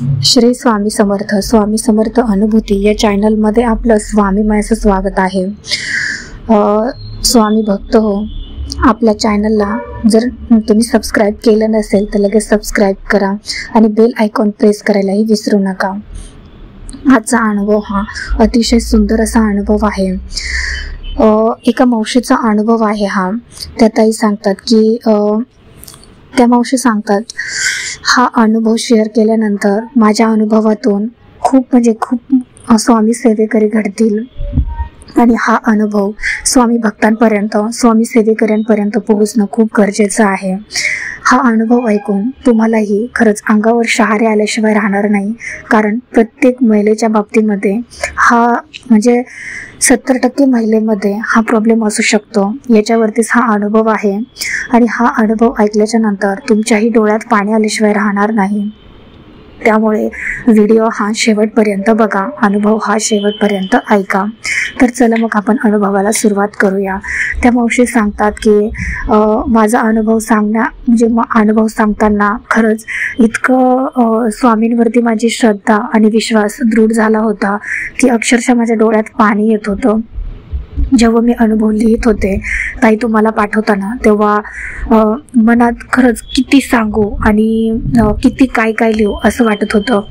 श्री स्वामी समर्थ. स्वामी समर्थ अनुभूती या चॅनलमध्ये आपलं स्वामीमयाचं स्वागत आहे. स्वामी भक्त हो, आपल्या चॅनलला जर तुम्ही सबस्क्राईब केलं नसेल तर लगेच सबस्क्राईब करा आणि बेल आयकॉन प्रेस करायलाही विसरू नका. आजचा अनुभव हा अतिशय सुंदर असा अनुभव आहे. एका मावशीचा अनुभव आहे हा. त्या ताई सांगतात की त्या मावशी सांगतात, हा अनुभव शेअर केल्यानंतर माझ्या अनुभवातून खूप स्वामी सेवेकरी घडतील आणि हा अनुभव स्वामी भक्तांपर्यंत, स्वामी सेवेकऱ्यांपर्यंत पोहोचणं खूप गरजेचं आहे. हा अनुभव ऐकून तुम्हालाही खरंच अंगावर शहारे आल्याशिवाय राहणार नाही. कारण प्रत्येक महिलेच्या बाबतीमध्ये हा 70% महिलेमध्ये हा प्रॉब्लेम असू शकतो. याच्यावरतीच हा अनुभव आहे आणि हा अनुभव ऐकल्याच्या नंतर तुमच्याही डोळ्यात पाणी आल्याशिवाय राहणार नाही. त्यामुळे व्हिडिओ हा शेवटपर्यंत बघा, अनुभव हा शेवटपर्यंत ऐका. तर चला मग आपण अनुभवाला सुरुवात करूया. त्या मावशी सांगतात की माझा अनुभव अनुभव सांगताना खरंच इतकं स्वामींवरती माझी श्रद्धा आणि विश्वास दृढ झाला होता की अक्षरशः माझ्या डोळ्यात पाणी येत होतं. जेव्हा मी अनुभव लिहित होते ताई तुम्हाला पाठवताना, तेव्हा मनात खरंच किती सांगू आणि किती काय काय लिहू असं वाटत होतं.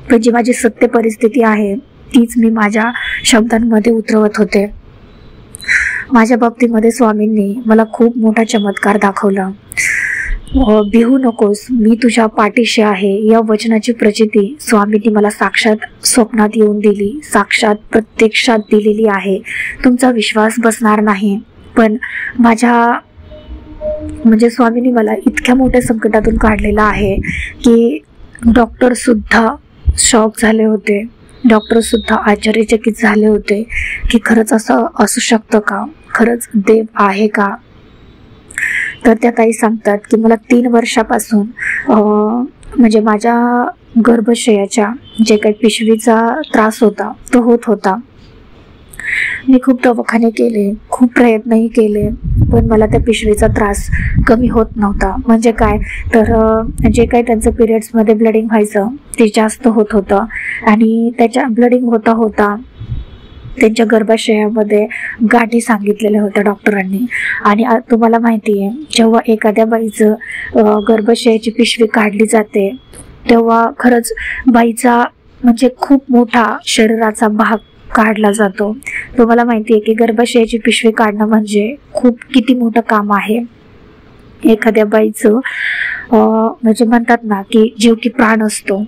पण जी माझी सत्य परिस्थिती आहे तीच मी माझ्या शब्दांमध्ये उतरवत होते. माझ्या बाबतीमध्ये स्वामींनी मला खूप मोठा चमत्कार दाखवला. भिवू नकोस, मी तुझ्या पाठीशी आहे या वचनाची प्रचिती स्वामींनी मला साक्षात स्वप्नात येऊन दिली, साक्षात प्रत्यक्षात दिलेली आहे. तुमचा विश्वास बसणार नाही, पण स्वामींनी मला इतक्या मोठ्या संकटातून काढलेला आहे की डॉक्टर सुद्धा शॉक झाले होते. डॉक्टर सुद्धा आश्चर्यचकित झाले होते की खरंच असं असू शकतं का, खरंच देव आहे का. तर त्या ताई सांगतात की मला 3 वर्षापासून माझ्या गर्भाशयाच्या जे काही पिशवीचा त्रास होता तो होत होता. मी खूप दवाखाने केले, खूप प्रयत्नही केले, पण मला त्या पिशवीचा त्रास कमी होत नव्हता. म्हणजे काय तर जे काही त्यांचं पिरियड्समध्ये ब्लडिंग व्हायचं ते जास्त होत होतं आणि त्याच्या ब्लडिंग होता होता त्यांच्या गर्भाशयामध्ये गाठी सांगितलेल्या होत्या डॉक्टरांनी. आणि तुम्हाला माहिती आहे, जेव्हा एखाद्या बाईचं गर्भाशयाची पिशवी काढली जाते तेव्हा खरंच बाईचा खूप मोठा शरीराचा भाग काढला जातो. तुम्हाला माहिती आहे की गर्भाशयाची पिशवी काढणं म्हणजे खूप किती मोठं काम आहे. एखाद्या बाईचं म्हणतात ना की जीव की प्राण असतो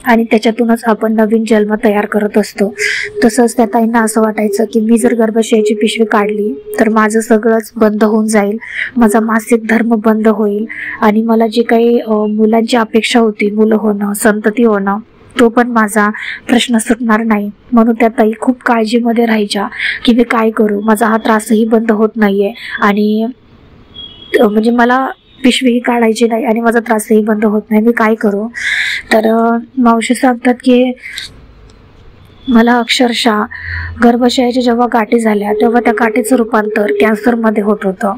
आणि त्याच्यातूनच आपण नवीन जन्म तयार करत असतो. तसंच त्या ताईंना असं वाटायचं की मी जर गर्भाशयाची पिशवी काढली तर माझं सगळंच बंद होऊन जाईल, माझा मासिक धर्म बंद होईल आणि मला जी काही मुलांची अपेक्षा होती, मुलं होणं, संतती होणं, तो पण माझा प्रश्न सुटणार नाही. म्हणून त्या ताई खूप काळजीमध्ये राहायच्या की मी काय करू, माझा हा त्रासही बंद होत नाहीये आणि मला पिशवीही काढायची नाही आणि माझा त्रासही बंद होत नाही, मी काय करू. तर मावशी सांगतात की मला अक्षरशः गर्भाशयाच्या जेव्हा गाठी झाल्या तेव्हा त्या गाठीचं रूपांतर कॅन्सरमध्ये होत होतं.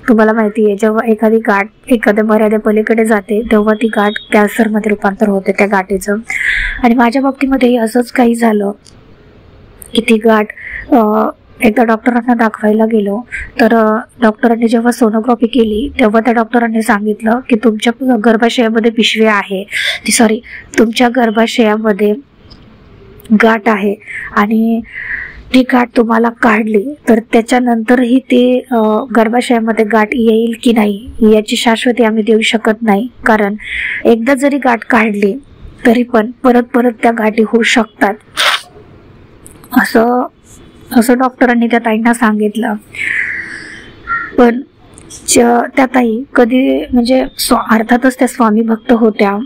तुम्हाला माहिती आहे, जेव्हा एखादी गाठ एखाद्या मर्यादेपलीकडे जाते तेव्हा ती गाठ कॅन्सरमध्ये रूपांतर होते त्या गाठीचं. आणि माझ्या बाबतीमध्येही असंच काही झालं की ती गाठ एकदा डॉक्टरांना दाखवायला गेलो तर डॉक्टरांनी जेव्हा सोनोग्राफी केली तेव्हा त्या डॉक्टरांनी सांगितलं की तुमच्या गर्भाशयामध्ये पिशवी आहे, तुमच्या गर्भाशयामध्ये गाठ आहे आणि ती गाठ तुम्हाला काढली तर त्याच्यानंतरही ते गर्भाशयामध्ये गाठ येईल की नाही याची शाश्वती आम्ही देऊ शकत नाही. कारण एकदा जरी गाठ काढली तरी पण परत त्या गाठी होऊ शकतात असं डॉक्टरांनी त्या ताईंना सांगितलं. पण त्या ताई कधी अर्थातच त्या स्वामी भक्त होत्या,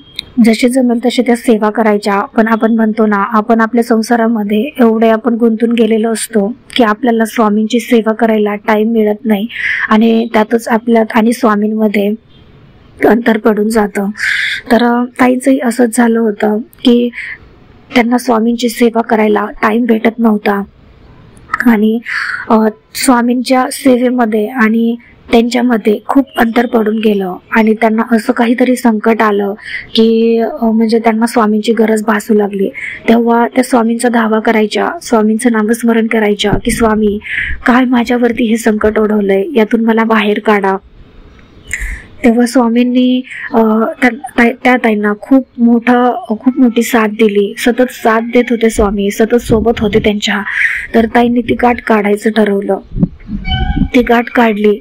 जसे जमेल तसे त्या सेवा करायच्या. पण आपण म्हणतो ना, आपण आपल्या संसारामध्ये एवढे आपण गुंतून गेलेलो असतो की आपल्याला स्वामींची सेवा करायला टाइम मिळत नाही आणि त्यातच आपल्यात आणि स्वामींमध्ये अंतर पडून जातं. तर ताईंचंही असंच झालं होतं की त्यांना स्वामींची सेवा करायला टाइम भेटत नव्हता आणि स्वामींच्या सेवेमध्ये आणि त्यांच्यामध्ये खूप अंतर पडून गेलं आणि त्यांना असं काहीतरी संकट आलं की म्हणजे त्यांना स्वामींची गरज भासू लागली. तेव्हा त्या स्वामींचा धावा करायच्या, स्वामींचं नामस्मरण करायच्या की स्वामी काय माझ्यावरती हे संकट ओढवलंय, यातून मला बाहेर काढा. तेव्हा स्वामींनी त्या ताईंना खूप मोठी साथ दिली. सतत साथ देत होते स्वामी, सतत सोबत होते त्यांच्या. तर ताईंनी ती गाठ काढायचं ठरवलं. ती गाठ काढली.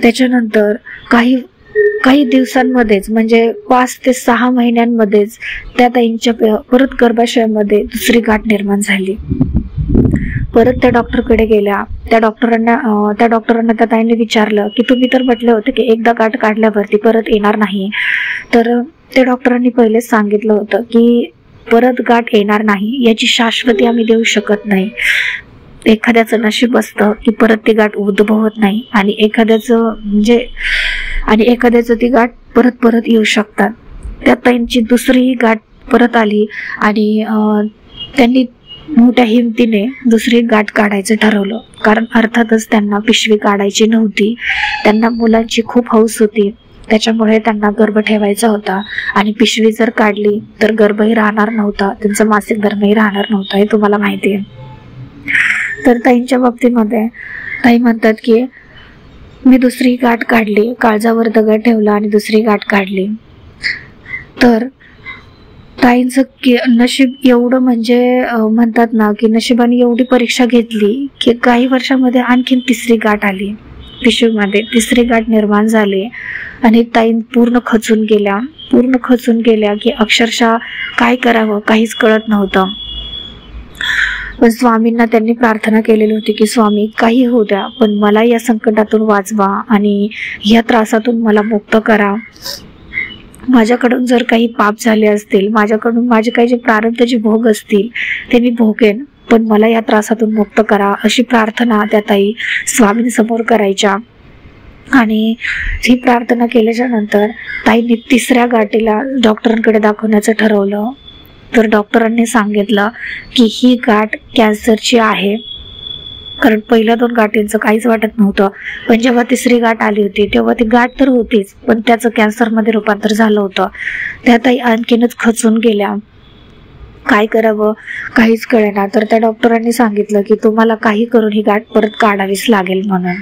त्याच्यानंतर काही दिवसांमध्येच म्हणजे 5 ते 6 महिन्यांमध्येच त्या ताईंच्या परत गर्भाशयामध्ये दुसरी गाठ निर्माण झाली. परत त्या डॉक्टरकडे गेल्या. त्या डॉक्टरांना त्या ताईंनी विचारलं की तुम्ही तर म्हटले होते की एकदा गाठ काढल्यावरती परत येणार नाही. तर त्या डॉक्टरांनी पहिलेच सांगितलं होतं की परत गाठ येणार नाही, याची शाश्वती आम्ही देऊ शकत नाही. एखाद्याचं नशीब असतं की परत ती गाठ उद्भवत नाही आणि एखाद्याचं ती गाठ परत येऊ शकतात. त्या ताईंची दुसरी गाठ परत आली आणि त्यांनी मोठ्या हिमतीने दुसरी गाठ काढायचं ठरवलं. कारण अर्थातच त्यांना पिशवी काढायची नव्हती. त्यांना मुलांची खूप हौस होती, त्याच्यामुळे त्यांना गर्भ ठेवायचा होता. आणि पिशवी जर काढली तर गर्भही राहणार नव्हता, त्यांचा मासिक धर्मही राहणार नव्हता, हे तुम्हाला माहिती आहे. तर ताईंच्या बाबतीमध्ये ताई म्हणतात की मी दुसरी गाठ काढली, काळजावर दगड ठेवला आणि दुसरी गाठ काढली. तर ताईंचं नशीब एवढं म्हणजे म्हणतात ना की नशिबाने एवढी परीक्षा घेतली की काही वर्षामध्ये आणखीन तिसरी गाठ आली. पिशवीमध्ये तिसरी गाठ निर्माण झाली आणि ताई पूर्ण खचून गेल्या की अक्षरशः काय करावं काहीच कळत नव्हतं. पण स्वामींना त्यांनी प्रार्थना केलेली होती की स्वामी काही होऊ द्या, पण मला या संकटातून वाचवा आणि या त्रासातून मला मुक्त करा. माझ्याकडून जर काही पाप झाले असतील, माझ्याकडून माझे काही जे प्रारब्धाचे भोग असतील ते मी भोगेन, पण मला या त्रासातून मुक्त करा, अशी प्रार्थना त्या ताई स्वामींसमोर करायच्या. आणि ही प्रार्थना केल्याच्या नंतर ताईंनी तिसऱ्या गाठीला डॉक्टरांकडे दाखवण्याचं ठरवलं. तर डॉक्टरांनी सांगितलं की ही गाठ कॅन्सरची आहे. कारण पहिल्या 2 गाठींचं काहीच वाटत नव्हतं, पण जेव्हा तिसरी गाठ आली होती तेव्हा ती गाठ तर होतीच, पण त्याचं कॅन्सरमध्ये रूपांतर झालं होतं. त्या ताई आणखीनच खचून गेल्या. काय करावं काहीच कळेना. तर त्या डॉक्टरांनी सांगितलं की तुम्हाला काही करून ही गाठ परत काढावीच लागेल म्हणून.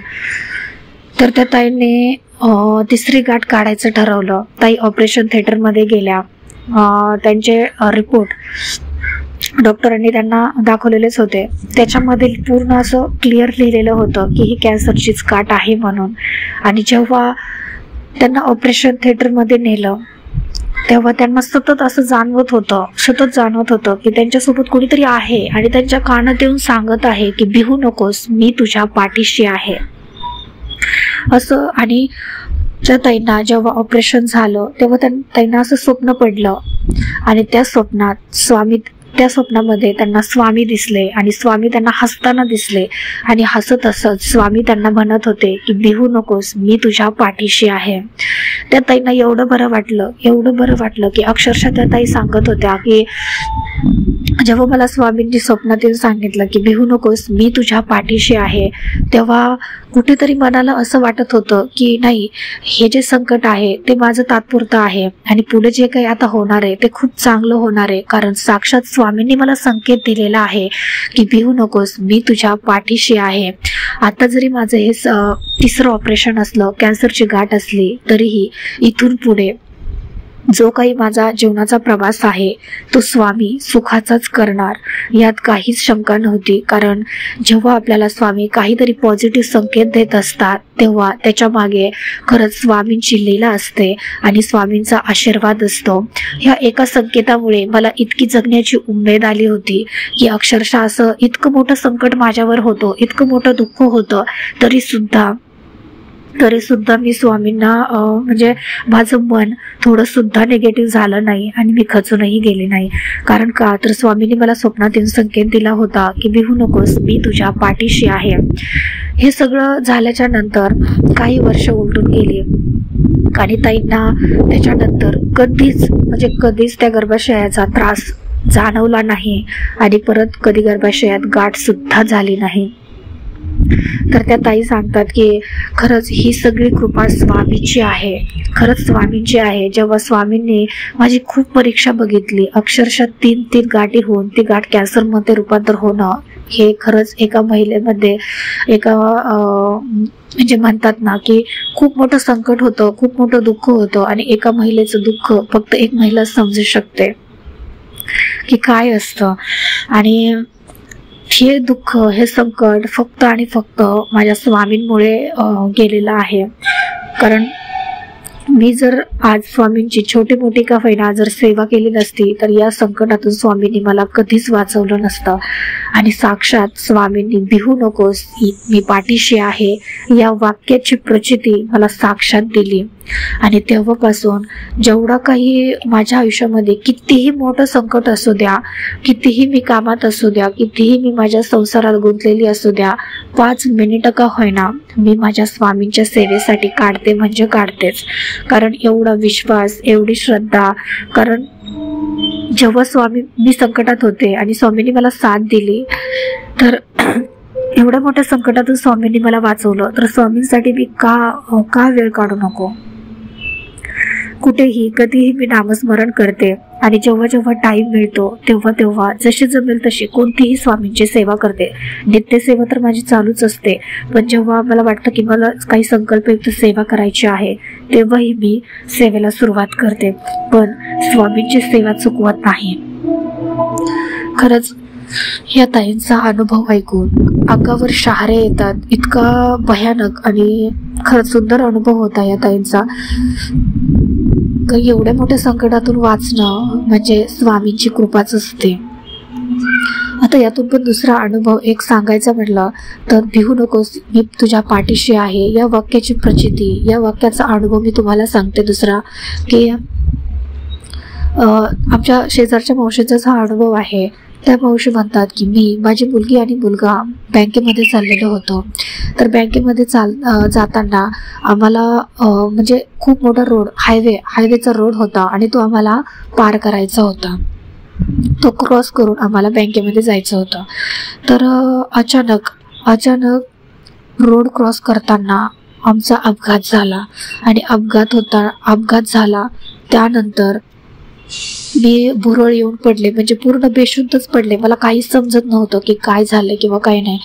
तर त्या ताईंनी तिसरी गाठ काढायचं ठरवलं. ताई ऑपरेशन थिएटरमध्ये गेल्या. त्यांचे रिपोर्ट डॉक्टरांनी त्यांना दाखवलेलेच होते. त्याच्यामध्ये पूर्ण असं क्लिअर लिहिलेलं होतं की ही कॅन्सरचीच गाठ आहे म्हणून. आणि जेव्हा त्यांना ऑपरेशन थिएटरमध्ये नेलं तेव्हा त्यांना सतत जाणवत होतं की त्यांच्यासोबत कोणीतरी आहे आणि त्यांच्या कानात येऊन सांगत आहे की भिवू नकोस, मी तुझ्या पाठीशी आहे असं. आणि ज्या ताईंना जेव्हा ऑपरेशन झालं तेव्हा ताईंना असं स्वप्न पडलं आणि त्या स्वप्नामध्ये त्यांना स्वामी दिसले आणि स्वामी त्यांना हसताना दिसले आणि हसत स्वामी त्यांना म्हणत होते की भिवू नकोस, मी तुझ्या पाठीशी आहे. त्या ताईंना एवढं बरं वाटलं की अक्षरशः त्या ताई सांगत होत्या की जेव्हा मला स्वामींनी स्वप्नातील सांगितलं की भिवू नकोस, मी तुझ्या पाठीशी आहे, तेव्हा कुठेतरी मनाला असं वाटत होतं की नाही, हे जे संकट आहे ते माझं तात्पुरतं आहे आणि पुढे जे काही आता होणार आहे ते खूप चांगलं होणार आहे. कारण साक्षात स्वामींनी मला संकेत दिलेला आहे की भिवू नकोस, मी तुझ्या पाठीशी आहे. आता जरी माझं हे तिसरं ऑपरेशन असलं, कॅन्सरची गाठ असली, तरीही इथून पुढे जो काही माझा जीवनाचा प्रवास आहे तो स्वामी सुखाचाच करणार, यात काहीच शंका नव्हती. कारण जेव्हा आपल्याला स्वामी काहीतरी पॉझिटिव्ह संकेत देत असतात तेव्हा त्याच्या मागे खरंच स्वामींची लीला असते आणि स्वामींचा आशीर्वाद असतो. ह्या एका संकेतामुळे मला इतकी जगण्याची उमेद आली होती की अक्षरशः असं इतकं मोठं संकट माझ्यावर होतं, इतकं मोठं दुःख होतं, तरी सुद्धा मी स्वामींना म्हणजे माझं मन थोडं सुद्धा निगेटिव्ह झालं नाही आणि मी खचूनही गेले नाही. कारण का तर स्वामींनी मला स्वप्नातून संकेत दिला होता की भिवू नकोस, मी तुझ्या पाठीशी आहे. हे सगळं झाल्याच्या नंतर काही वर्ष उलटून गेली आणि ताईंना त्याच्यानंतर कधीच त्या गर्भाशयाचा त्रास जाणवला नाही आणि परत कधी गर्भाशयात गाठ सुद्धा झाली नाही. तर त्या ताई सांगतात की खरंच ही सगळी कृपा स्वामीची आहे, खरंच स्वामींची आहे. जेव्हा स्वामींनी माझी खूप परीक्षा बघितली, अक्षरशः 3 गाठी होऊन ती गाठ कॅन्सरमध्ये रूपांतर होणं, हे खरंच एका महिलेमध्ये म्हणजे म्हणतात ना की खूप मोठं संकट होतं, खूप मोठं दुःख होतं. आणि एका महिलेचं दुःख फक्त एक महिला समजू शकते की काय असतं. आणि हे दुःख, हे संकट फक्त आणि फक्त माझ्या स्वामींमुळे गेलेलं आहे. कारण मी जर आज स्वामींची छोटी मोठी का होईना जर सेवा केली नसती तर या संकटातून स्वामींनी मला कधीच वाचवलं नसतं. आणि साक्षात स्वामींनी भिवू नकोस, मी पाठीशी आहे या वाक्याची प्रचिती मला साक्षात दिली. आणि तेव्हापासून जेवढा काही माझ्या आयुष्यामध्ये कितीही मोठं संकट असू द्या, कितीही मी कामात असू द्या, कितीही मी माझ्या संसारात गुंतलेली असू द्या, 5 मिनिटं का होईना मी माझ्या स्वामींच्या सेवेसाठी काढते म्हणजे काढतेच. कारण एवढा विश्वास, एवढी श्रद्धा. कारण जेव्हा मी संकटात होते आणि स्वामींनी मला साथ दिली, तर एवढ्या मोठ्या संकटातून स्वामींनी मला वाचवलं, तर स्वामींसाठी मी का वेळ काढू नको. कुठेही कधीही मी नामस्मरण करते. आणि जेव्हा जेव्हा टाईम मिळतो तेव्हा जशी जमेल तशी कोणतीही स्वामींची सेवा करते. नित्यसेवा तर माझी चालूच असते, पण जेव्हा मला वाटतं की मला काही संकल्पयुक्त सेवा करायची आहे तेव्हाही मी सेवेला सुरुवात करते. पण स्वामींची सेवा चुकवत नाही. खरंच या ताईंचा अनुभव ऐकून अंगावर शहारे येतात. इतका भयानक आणि खरंच सुंदर अनुभव होता या ताईंचा. एवढ्या मोठ्या संकटातून वाचणं म्हणजे स्वामींची कृपाच असते. आता यातून पण दुसरा अनुभव एक सांगायचा म्हटलं तर भिवू नकोस, मी तुझ्या पाठीशी आहे या वाक्याची प्रचिती, या वाक्याचा अनुभव मी तुम्हाला सांगते. दुसरा की आमच्या शेजारच्या मावशीचाच हा अनुभव आहे. त्या मावशी म्हणतात की माझी मुलगी आणि मुलगा बँकेमध्ये चाललेलो होतो. तर बँकेमध्ये जाताना आम्हाला म्हणजे खूप मोठा रोड, हायवेचा रोड होता आणि तो आम्हाला पार करायचा होता. तो क्रॉस करून आम्हाला बँकेमध्ये जायचं होतं. तर अचानक रोड क्रॉस करताना आमचा अपघात झाला. आणि अपघात झाला त्यानंतर मी भुरळ येऊन पडले, म्हणजे पूर्ण बेशुद्धच पडले. मला काहीच समजत नव्हतं की काय झालं किंवा काय नाही.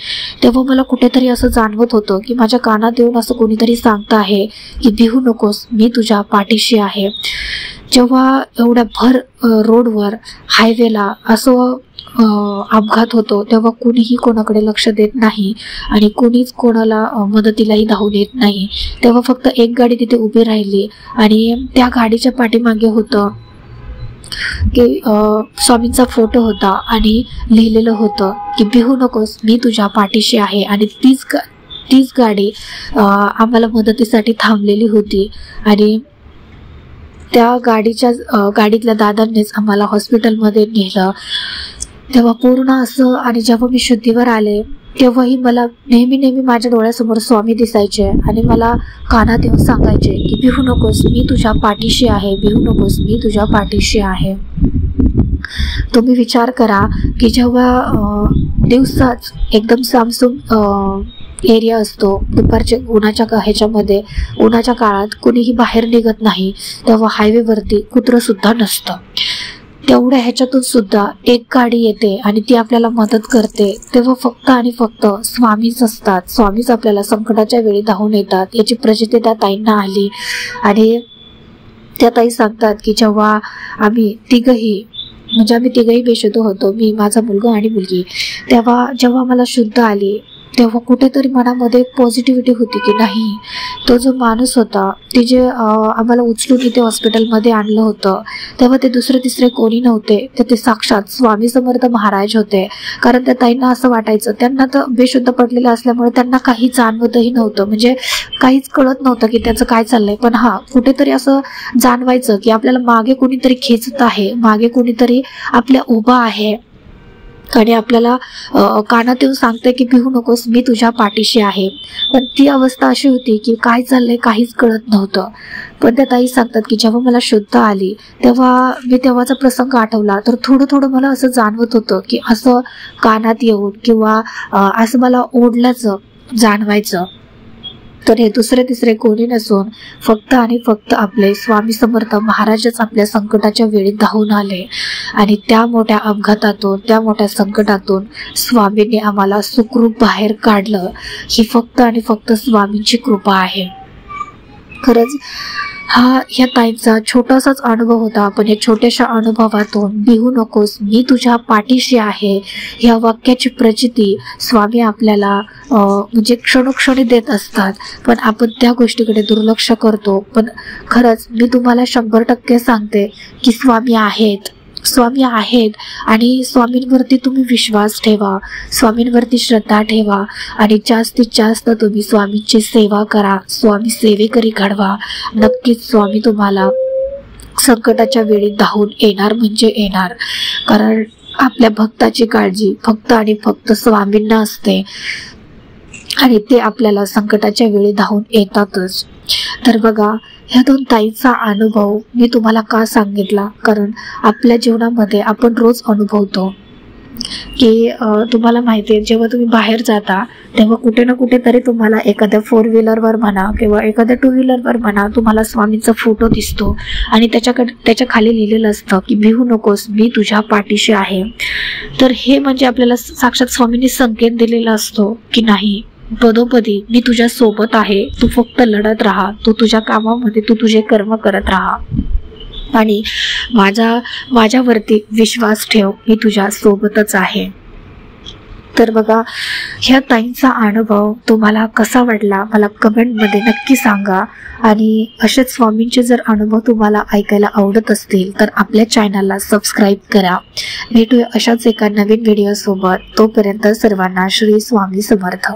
तेव्हा मला कुठेतरी असं जाणवत होतं की माझ्या कानात येऊन असं कोणीतरी सांगत आहे की भिवू नकोस, मी तुझ्या पाठीशी आहे. जेव्हा एवढ्या भर रोडवर हायवेला असं अपघात होतो तेव्हा कुणीही कोणाकडे लक्ष देत नाही आणि कुणीच कोणाला मदतीलाही धावून येत नाही. तेव्हा फक्त एक गाडी तिथे उभी राहिली आणि त्या गाडीच्या पाठीमागे होतं की स्वामींचा फोटो होता आणि लिहिलेलं होतं की भिवू नकोस, मी तुझ्या पाठीशी आहे. आणि तीच गाडी आम्हाला मदतीसाठी थांबलेली होती. आणि त्या गाडीतल्या दादांनीच आम्हाला हॉस्पिटलमध्ये नेलं. तेव्हा पूर्ण असं, आणि जेव्हा मी शुद्धीवर आले तेव्हाही मला नेहमी माझ्या डोळ्यासमोर स्वामी दिसायचे आणि मला कानात येऊन सांगायचे की भिवू नकोस, मी तुझ्या पाठीशी आहे, भिवू नकोस, मी तुझ्या पाठीशी आहे. तुम्ही विचार करा की जेव्हा दिवसाच एकदम सामसूम एरिया असतो, दुपारच्या उन्हाच्या काळात कुणीही बाहेर निघत नाही, तेव्हा हायवेवरती कुत्रं सुद्धा नसतं. तेवढ्या ह्याच्यातून सुद्धा एक गाडी येते आणि ती आपल्याला मदत करते. तेव्हा फक्त आणि फक्त स्वामीच असतात. स्वामीच आपल्याला संकटाच्या वेळी धावून येतात. याची प्रचिती त्या ताईंना आली. आणि त्या ताई सांगतात की जेव्हा आम्ही तिघही बेशुद्ध होतो, मी, माझा मुलगा आणि मुलगी, तेव्हा जेव्हा मला शुद्ध आली तेव्हा कुठेतरी मनामध्ये पॉझिटिव्हिटी होती की नाही, तो जो माणूस होता ते जे आम्हाला उचलून इथे हॉस्पिटलमध्ये आणलं होतं तेव्हा ते दुसरे तिसरे कोणी नव्हते, तर ते साक्षात स्वामी समर्थ महाराज होते. कारण त्या ताईंना असं वाटायचं, त्यांना तर बेशुद्ध पडलेलं असल्यामुळे त्यांना काही जाणवतही नव्हतं, म्हणजे काहीच कळत नव्हतं की त्याचं काय चाललंय. पण कुठेतरी असं जाणवायचं की आपल्याला मागे कोणीतरी खेचत आहे, मागे कोणीतरी आपल्या उभा आहे आणि आपल्याला कानात येऊन सांगते की भिवू नकोस, मी तुझ्या पाठीशी आहे. पण ती अवस्था अशी होती की काय चाललंय काहीच कळत नव्हतं. पण त्या ताई सांगतात की जेव्हा मला शुद्ध आली तेव्हाचा प्रसंग आठवला तर थोडं मला असं जाणवत होतं की असं कानात येऊन किंवा असं मला ओढल्याचं जाणवायचं, तर हे दुसरे तिसरे कोणी नसून फक्त आणि फक्त आपले स्वामी समर्थ महाराजच आपल्या संकटाच्या वेळी धावून आले आणि त्या मोठ्या अपघातातून, त्या मोठ्या संकटातून स्वामींनी आम्हाला सुखरूप बाहेर काढलं. ही फक्त आणि फक्त स्वामींची कृपा आहे. खरंच ह्या ताईंचा छोटासाच अनुभव होता, पण या छोट्याशा अनुभवातून भिवू नकोस, मी तुझ्या पाठीशी आहे, ह्या वाक्याची प्रचिती स्वामी आपल्याला म्हणजे क्षणोक्षणी देत असतात. पण आपण त्या गोष्टीकडे दुर्लक्ष करतो. पण खरंच मी तुम्हाला 100% सांगते की स्वामी आहेत आणि स्वामींवरती तुम्ही विश्वास ठेवा, स्वामींवरती श्रद्धा ठेवा आणि जास्तीत जास्त तुम्ही स्वामींची सेवा करा, स्वामी सेवेकरी घडवा. नक्कीच स्वामी तुम्हाला संकटाच्या वेळी धावून येणार म्हणजे येणार. कारण आपल्या भक्ताची काळजी फक्त आणि फक्त स्वामींना असते आणि ते आपल्याला संकटाच्या वेळी धावून येतातच. तर बघा, ह्या 2 ताईंचा अनुभव मी तुम्हाला का सांगितला, कारण आपल्या जीवनामध्ये आपण रोज अनुभवतो की तुम्हाला माहिती आहे, जेव्हा तुम्ही बाहेर जाता तेव्हा कुठे ना कुठेतरी तुम्हाला एखाद्या 4 व्हीलरवर म्हणा किंवा एखाद्या 2 व्हीलरवर म्हणा तुम्हाला स्वामींचा फोटो दिसतो आणि त्याच्या खाली लिहिलेलं असतं की भिवू नकोस, मी तुझ्या पाठीशी आहे. तर हे म्हणजे आपल्याला साक्षात स्वामींनी संकेत दिलेला असतो की नाही, पदोपदी मी तुझ्या सोबत आहे, तू फक्त लढत राहा, तू तुझ्या कामामध्ये तू तुझे कर्म करत राहा आणि माझ्यावरती विश्वास ठेव, मी तुझ्या सोबतच आहे. तर बघा, ह्या ताईंचा अनुभव तुम्हाला कसा वाटला मला कमेंटमध्ये नक्की सांगा. आणि असेच स्वामींचे जर अनुभव तुम्हाला ऐकायला आवडत असतील तर आपल्या चॅनलला सबस्क्राईब करा. भेटूया अशाच एका नवीन व्हिडिओसोबत. तोपर्यंत सर्वांना श्री स्वामी समर्थ.